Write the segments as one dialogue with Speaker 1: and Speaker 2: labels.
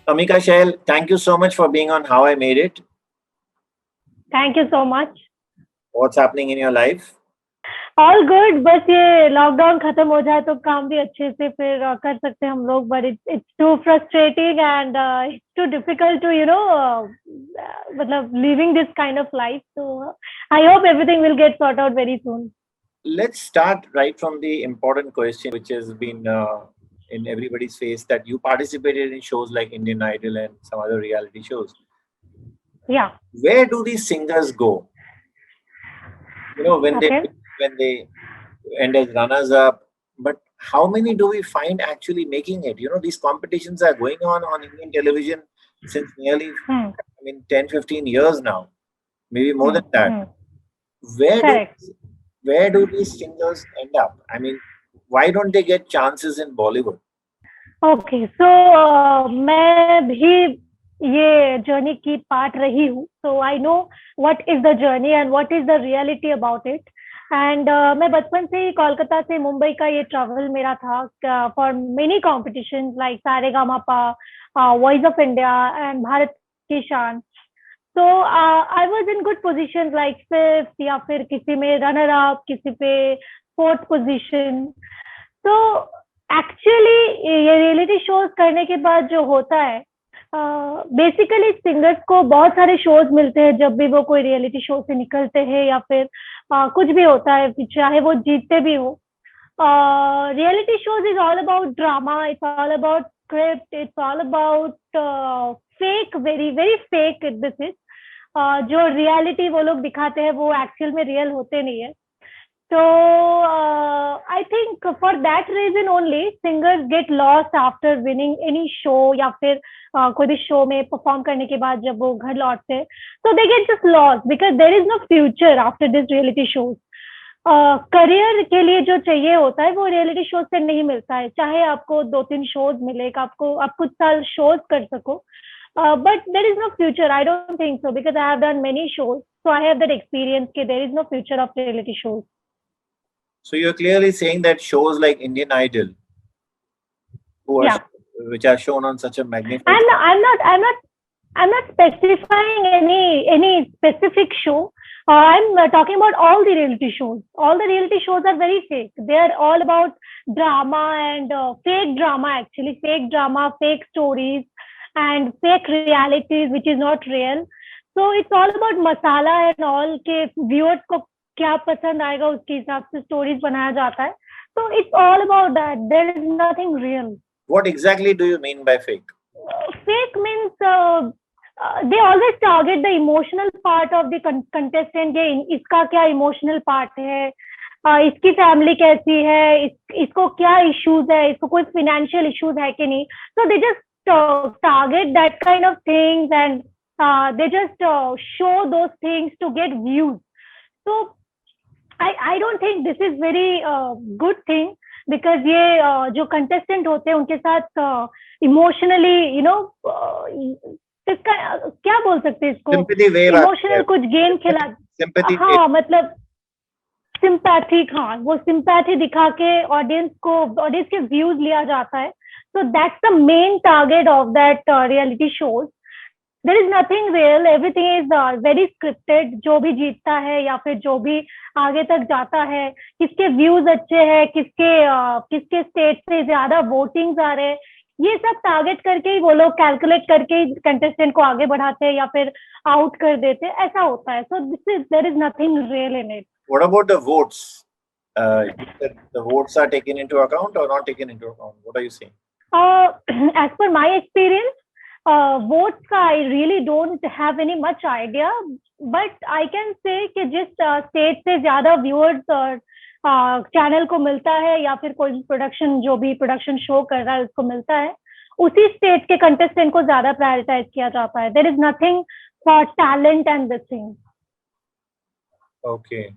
Speaker 1: Amika Shail, thank you so much for being on How I Made It.
Speaker 2: Thank you so much.
Speaker 1: What's happening in your life?
Speaker 2: All good. बस ये lockdown खत्म हो जाए तो काम भी अच्छे से फिर कर सकते हैं हम लोग. But it's too frustrating and it's too difficult to मतलब living this kind of life. So I hope everything will get sorted out very soon.
Speaker 1: Let's start right from the important question, which has been in everybody's face, that you participated in shows like Indian Idol and some other reality shows.
Speaker 2: Yeah.
Speaker 1: Where do these singers go? When
Speaker 2: Okay.
Speaker 1: they end as runners up, but how many do we find actually making it? These competitions are going on Indian television since nearly, 10, 15 years now, maybe more than that. Where do
Speaker 2: Correct.
Speaker 1: where do these singers end up? Why don't they get chances in Bollywood?
Speaker 2: Okay, so मैं भी ये journey की part रही हूँ. So I know what is the journey and what is the reality about it. And मैं बचपन से ही कोलकाता से मुंबई का ये ट्रैवल मेरा था for many competitions like Sa Re Ga Ma Pa, Voice of India and Bharat की शान. So I was in good positions like fifth या फिर किसी में runner up, किसी पे fourth position. तो एक्चुअली ये रियलिटी शोज करने के बाद जो होता है, बेसिकली सिंगर्स को बहुत सारे शोज मिलते हैं जब भी वो कोई रियलिटी शो से निकलते हैं या फिर कुछ भी होता है, चाहे वो जीतते भी हो. Reality shows is all about drama, it's all about script, it's all about fake, very very fake this is. जो रियलिटी वो लोग दिखाते हैं वो एक्चुअल में रियल होते नहीं है. So I think for that reason only singers get lost after winning any show या फिर कोई भी शो में परफॉर्म करने के बाद जब वो घर लौटते हैं, so they get just lost because there is no future after this reality shows. Career के लिए जो चाहिए होता है वो रियलिटी शो से नहीं मिलता है, चाहे आपको 2-3 शोज मिले, आप कुछ साल शोज कर सको, but there is no future. I don't think so because I have done many shows, so I have that experience that there is no future of reality shows.
Speaker 1: So you're clearly saying that shows like Indian Idol, which are shown on such a magnificent.
Speaker 2: I'm not specifying any specific show. I'm talking about all the reality shows. All the reality shows are very fake. They are all about drama and fake drama, actually fake drama, fake stories, and fake realities which is not real. So it's all about masala and all के viewers को क्या पसंद आएगा उसके हिसाब से stories बनाया जाता है. So it's all about that. There is nothing real.
Speaker 1: What exactly do you mean by fake?
Speaker 2: Fake means they always target the emotional part of the contestant. ये इसका क्या emotional part है, इसकी फैमिली कैसी है, इसको क्या इश्यूज है, इसको कोई financial issues है कि नहीं. So they just target that kind of things and they just show those things to get views. So I don't think this is very good thing because ये जो contestant होते हैं उनके साथ emotionally इसका क्या बोल सकते हैं इसको, इमोशनल कुछ गेम खेला. हाँ, मतलब सिंपैथी, हाँ वो सिंपैथी दिखा के ऑडियंस के व्यूज लिया जाता है. So that's the main target of that reality shows. There is nothing real, everything is very scripted. जो भी जीतता है या फिर जो भी आगे तक जाता है, किसके व्यूज अच्छे हैं, किसके स्टेट से ज्यादा वोटिंग्स आ रहे हैं, ये सब टारगेट करके ही वो लोग कैलकुलेट करके कंटेस्टेंट को आगे बढ़ाते हैं या फिर आउट कर देते हैं, ऐसा होता है. So there is nothing real in it.
Speaker 1: What about the votes? The votes are taken into account or not taken into account? What are you saying?
Speaker 2: As per my experience, votes का I really don't have any much idea, but I can say कि जिस state से ज्यादा viewers channel को मिलता है या फिर कोई प्रोडक्शन जो भी प्रोडक्शन शो कर रहा है उसको मिलता है, उसी स्टेट के कंटेस्टेंट को ज्यादा प्रायोरिटाइज किया जाता है. There is nothing for talent and this thing.
Speaker 1: Okay.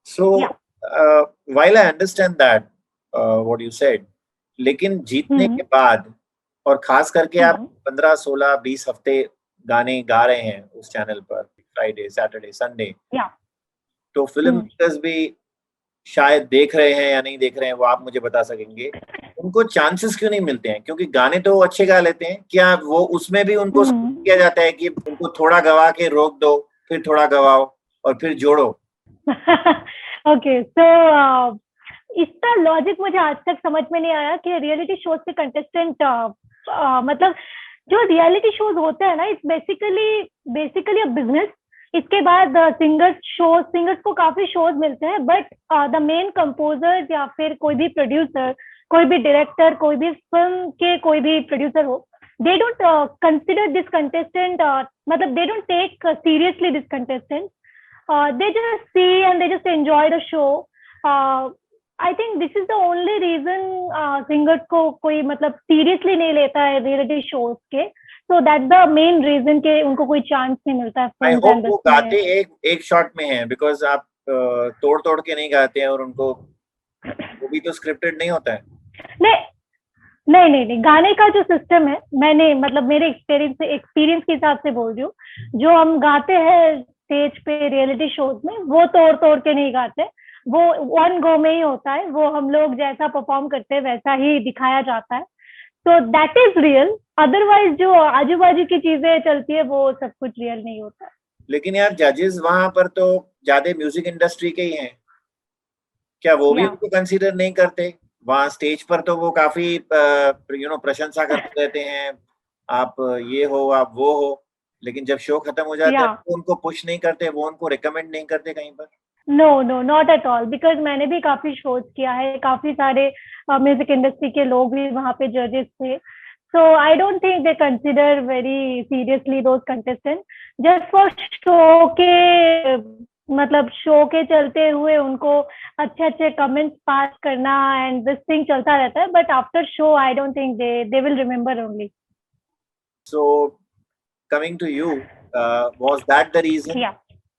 Speaker 1: So while I understand that what you said, लेकिन जीतने के बाद और खास करके आप 15, 16, 20 हफ्ते गाने गा रहे हैं उस चैनल पर, फ्राइडे, सैटरडे, संडे, तो फिल्म मेकर्स भी शायद देख रहे हैं या नहीं देख रहे हैं वो आप मुझे बता सकेंगे. उनको चांसेस क्यों नहीं मिलते हैं? क्योंकि गाने तो वो अच्छे गा लेते हैं, क्या वो उसमें भी उनको किया जाता है कि उनको थोड़ा गवा के रोक दो, फिर थोड़ा गवाओ और फिर जोड़ो?
Speaker 2: ओके, सो इसका लॉजिक मुझे आज तक समझ में नहीं आया कि रियलिटी शोज के कंटेस्टेंट मतलब जो रियलिटी शोज होते हैं ना, इट्स बेसिकली अ बिजनेस। इसके बाद सिंगर्स को काफी शोज मिलते हैं, बट द मेन कंपोजर या फिर कोई भी प्रोड्यूसर, कोई भी डायरेक्टर, कोई भी फिल्म के कोई भी प्रोड्यूसर हो, they don't consider this contestant, मतलब they don't take seriously this contestant. They just see and they just enjoy the show. I think this is the only reason singers को कोई मतलब seriously नहीं लेता है reality shows के. So that's the main reason कि उनको कोई chance नहीं मिलता है.
Speaker 1: I hope वो गाते एक शॉट में हैं, because आप तोड़ के नहीं गाते हैं और उनको वो भी तो स्क्रिप्टेड नहीं होता है.
Speaker 2: नहीं, गाने का जो सिस्टम है, मैंने मतलब मेरे एक्सपीरियंस के हिसाब से बोल रही हूँ, जो हम गाते हैं स्टेज पे रियलिटी शोज में, वो तोड़ के नहीं गाते, वो वन गो में ही होता है. वो हम लोग जैसा परफॉर्म करते हैं वैसा ही दिखाया जाता है. तो दैट इज रियल. अदरवाइज जो आजू बाजू की चीजें चलती है वो सब कुछ रियल नहीं होता है.
Speaker 1: लेकिन यार जजेस वहां पर तो ज्यादा म्यूजिक इंडस्ट्री के ही हैं, क्या वो भी उनको कंसीडर नहीं करते? वहाँ स्टेज पर तो वो काफी प्रशंसा करते रहते हैं, आप ये हो, आप वो हो, लेकिन जब शो खत्म हो जाता है तो उनको पुश नहीं करते, वो उनको रिकमेंड नहीं करते कहीं पर?
Speaker 2: No, not at all. Because मैंने भी काफी शोज किया है, काफी सारे म्यूजिक इंडस्ट्री के लोग भी वहाँ पे जजेस थे. So I don't think they consider very seriously those contestants. Just for show के मतलब शो के चलते हुए उनको अच्छे कमेंट्स पास करना and this thing चलता रहता है. But after show, I don't think they will remember only.
Speaker 1: So coming to you, was that the reason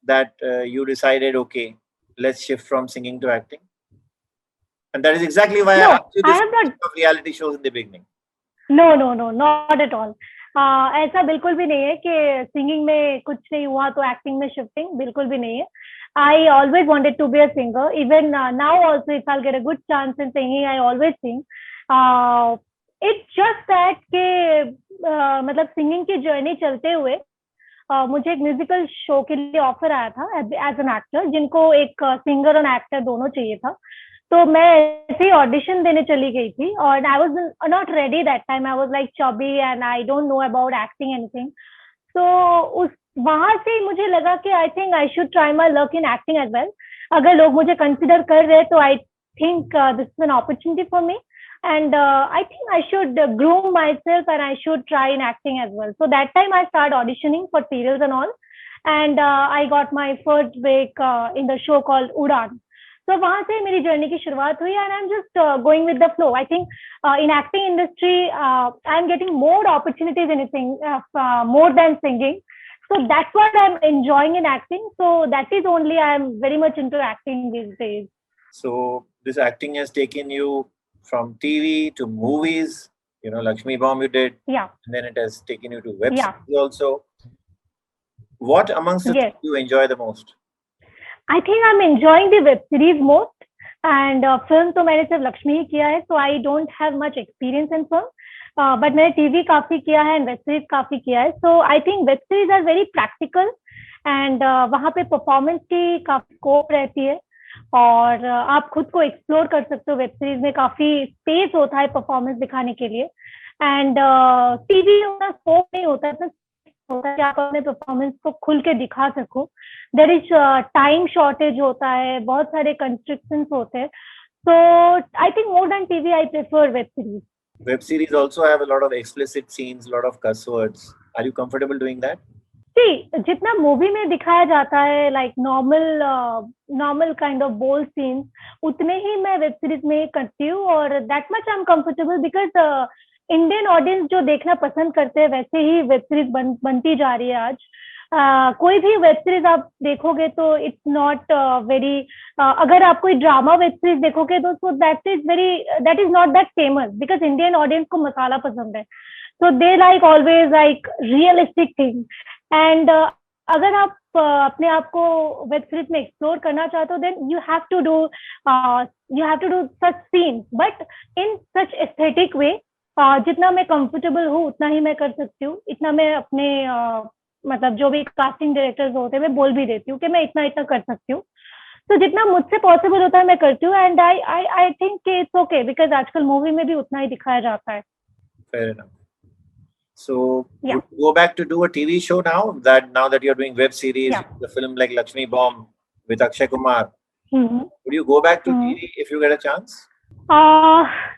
Speaker 1: that you decided, okay, let's shift from singing to acting? And that is exactly why I asked you this question of reality shows in the beginning.
Speaker 2: No, not at all. ऐसा बिल्कुल भी नहीं है कि singing में कुछ नहीं हुआ तो एक्टिंग में शिफ्टिंग, बिल्कुल भी नहीं है. I always wanted to be a singer. Even now also, if I'll get a good chance in singing, I always sing. It's just that कि मतलब सिंगिंग की जर्नी चलते हुए मुझे एक म्यूजिकल शो के लिए ऑफर आया था एज एन एक्टर, जिनको एक सिंगर और एक्टर दोनों चाहिए था. तो मैं ऐसे ही ऑडिशन देने चली गई थी और I was not ready that time. I was like chubby and I don't know about acting anything. तो उस वहां से मुझे लगा कि I think I should try my luck in acting as well. अगर लोग मुझे कंसिडर कर रहे हैं तो I think this is an opportunity for me and I think I should groom myself and I should try in acting as well. So that time I started auditioning for serials and all, and I got my first break in the show called Udaan. So वहाँ से मेरी journey की शुरुआत हुई and I'm just going with the flow. I think in acting industry I'm getting more opportunities in anything more than singing. So that's what I'm enjoying in acting. So that is only I'm very much into acting these days.
Speaker 1: So this acting has taken you from TV to movies, Lakshmi Bomb you did.
Speaker 2: Yeah.
Speaker 1: And then it has taken you to web series also. What amongst the two you enjoy the most?
Speaker 2: I think I'm enjoying the web series most. And film तो मैंने सिर्फ लक्ष्मी ही किया है, so I don't have much experience in film. But मैंने TV काफी किया है and web series काफी किया है. So I think web series are very practical and वहाँ पे performance की काफी scope रहती है. और आप खुद को एक्सप्लोर कर सकते हो. वेब सीरीज में काफी स्पेस होता है परफॉर्मेंस दिखाने के लिए एंड टीवी में स्कोप नहीं होता है, होता है कि आप अपने परफॉर्मेंस को खुल के दिखा सको. देयर इज टाइम शॉर्टेज होता है, बहुत सारे कंस्ट्रिक्शंस होते हैं. So I think more than TV I prefer web series.
Speaker 1: Web series also have a lot of explicit scenes, a lot of cuss words. Are you comfortable doing that?
Speaker 2: जितना movie में दिखाया जाता है like normal kind of bold scenes, उतने ही मैं web series में करती हूँ और that much I am comfortable because Indian audience जो देखना पसंद करते हैं वैसे ही वेब सीरीज बनती जा रही है आज. कोई भी वेब सीरीज आप देखोगे तो इट्स नॉट वेरी, अगर आप कोई ड्रामा वेब सीरीज देखोगे तो that is not that famous because Indian audience को मसाला पसंद है. So they like always like realistic things. And अगर आप अपने आप को वेब सीरीज में एक्सप्लोर करना चाहते हो, then you have to do such scene, but in such aesthetic way. जितना मैं कंफर्टेबल हूँ उतना ही मैं कर सकती हूँ, इतना मैं अपने मतलब जो भी कास्टिंग डायरेक्टर्स होते हैं मैं बोल भी देती हूँ कि मैं इतना इतना कर सकती हूँ। तो जितना मुझसे पॉसिबल होता है मैं करती हूँ, and I think it's okay, because आजकल मूवी में भी उतना ही दिखाया जाता है।
Speaker 1: Fair enough. So
Speaker 2: Yeah.
Speaker 1: would you go back to do a TV show now that you're doing web series,
Speaker 2: Yeah.
Speaker 1: the film like Lakshmi Bomb with Akshay Kumar?
Speaker 2: Hmm.
Speaker 1: Would you go back to TV if you get a chance?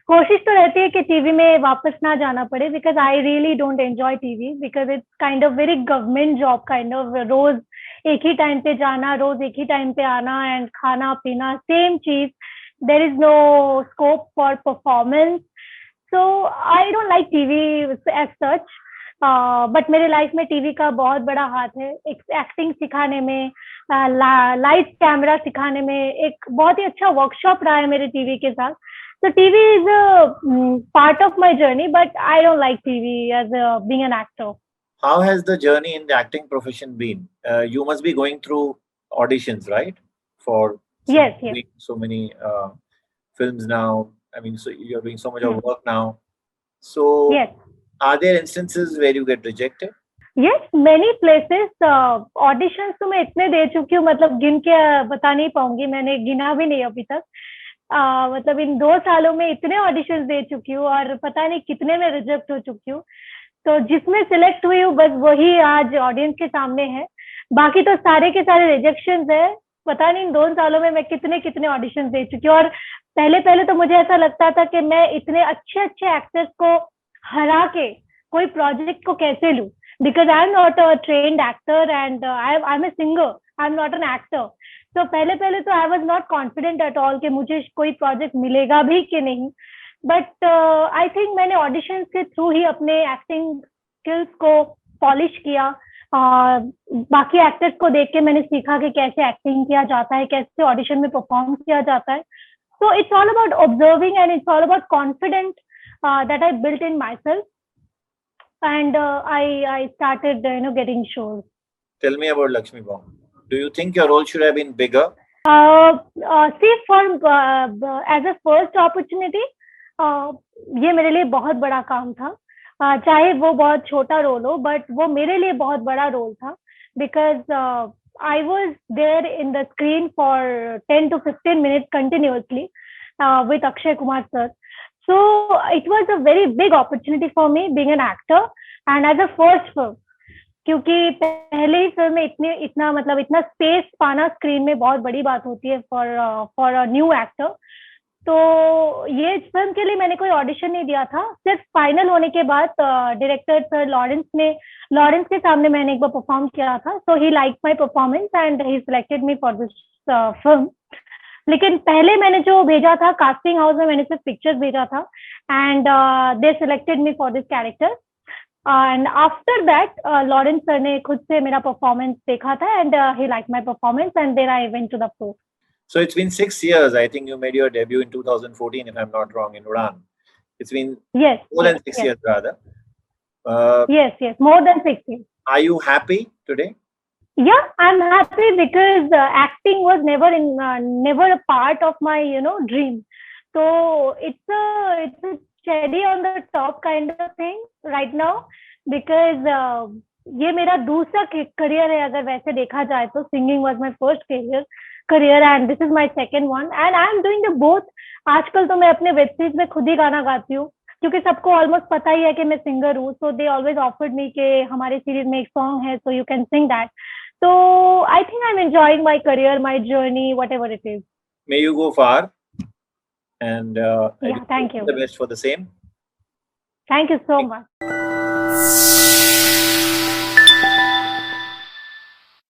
Speaker 2: कोशिश तो रहती है कि TV में वापस ना जाना पड़े, because I really don't enjoy TV, because it's kind of very government job kind of. रोज एक ही टाइम पे जाना, रोज एक ही टाइम पे आना, एंड खाना पीना सेम चीज। There is no scope for performance, so I don't like TV as such. But मेरे लाइफ में टीवी का बहुत बड़ा हाथ है, एक्टिंग सिखाने में, लाइट कैमरा सिखाने में। एक बहुत ही अच्छा वर्कशॉप रहा है मेरे टीवी के साथ। So TV is a part of my journey, but I don't like TV as being an actor.
Speaker 1: How has the journey in the acting profession been? You must be going through auditions, right? For
Speaker 2: Yes.
Speaker 1: so many films now. I mean, so you're doing so much of work now. So
Speaker 2: yes,
Speaker 1: are there instances where you get rejected?
Speaker 2: yes, many places. Auditions तो मैं इतने दे चुकी हूँ, मतलब गिन के बता नहीं पाऊंगी, मैंने गिना भी नहीं अभी तक। मतलब इन 2 सालों में इतने ऑडिशंस दे चुकी हूँ और पता नहीं कितने में रिजेक्ट हो चुकी हूँ। तो जिसमें सिलेक्ट हुई हूँ बस वही आज ऑडियंस के सामने है, बाकी तो सारे के सारे रिजेक्शंस है। पता नहीं इन 2 सालों में मैं कितने कितने ऑडिशंस दे चुकी हूँ। और पहले पहले तो मुझे ऐसा लगता था कि मैं इतने अच्छे अच्छे एक्टर्स को हरा के कोई प्रोजेक्ट को कैसे लूं, because I am not a trained actor and I am a singer, I am not an actor. तो पहले पहले तो I was not confident at all कि मुझे कोई प्रोजेक्ट मिलेगा भी कि नहीं। बट आई थिंक मैंने ऑडिशंस के थ्रू ही अपने एक्टिंग स्किल्स को पॉलिश किया। बाकी एक्टर्स को देख के मैंने सीखा कि कैसे एक्टिंग किया जाता है, कैसे ऑडिशन में परफॉर्म किया जाता है। So it's all about observing and it's all about confident that I built in my self, and I started getting shows.
Speaker 1: Tell me about Lakshmi Bomb. Do you think your role should have been bigger?
Speaker 2: See, for as a first opportunity, ये मेरे लिए बहुत बड़ा काम था। चाहे वो बहुत छोटा रोल हो, बट वो मेरे लिए बहुत बड़ा रोल था, because I was there in the screen for 10 to 15 minutes continuously with Akshay Kumar sir. So it was a very big opportunity for me being an actor and as a first film, क्योंकि पहले ही film में इतना space पाना screen में बहुत बड़ी बात होती है फॉर अ न्यू एक्टर। तो ये फिल्म के लिए मैंने कोई ऑडिशन नहीं दिया था, सिर्फ फाइनल होने के बाद डायरेक्टर सर लॉरेंस के सामने मैंने एक बार परफॉर्म किया था। So he like my performance and he selected me for this film. लेकिन पहले मैंने जो भेजा था कास्टिंग हाउस में, मैंने सिर्फ पिक्चर्स भेजा था and they selected me for this character. And after that Lawrence sir ने खुद से मेरा परफॉर्मेंस देखा था and he like my performance and then I went to the floor.
Speaker 1: So it's been 6 years. I think you made your debut in 2014, if I'm not wrong, in Udaan. It's been more than 6 years, rather.
Speaker 2: Yes, more than 6 years.
Speaker 1: Are you happy today?
Speaker 2: Yeah, I'm happy because acting was never a part of my dream. So it's a cherry on the top kind of thing right now, because ये मेरा दूसरा career है अगर वैसे देखा जाए तो। Singing was my first career and this is my second one and I am doing the both. आजकल तो मैं अपने वेब सीरीज में खुद ही गाना गाती हूँ, क्योंकि सबको ऑलमोस्ट पता ही है कि मैं सिंगर हूँ। सो दे ऑलवेज ऑफर्ड मी कि हमारे सीरीज में एक सॉन्ग है, so you can sing that. So I think I'm enjoying my career, my journey, whatever it is.
Speaker 1: May you go far, and
Speaker 2: thank you.
Speaker 1: The best for the same.
Speaker 2: Thank you so much.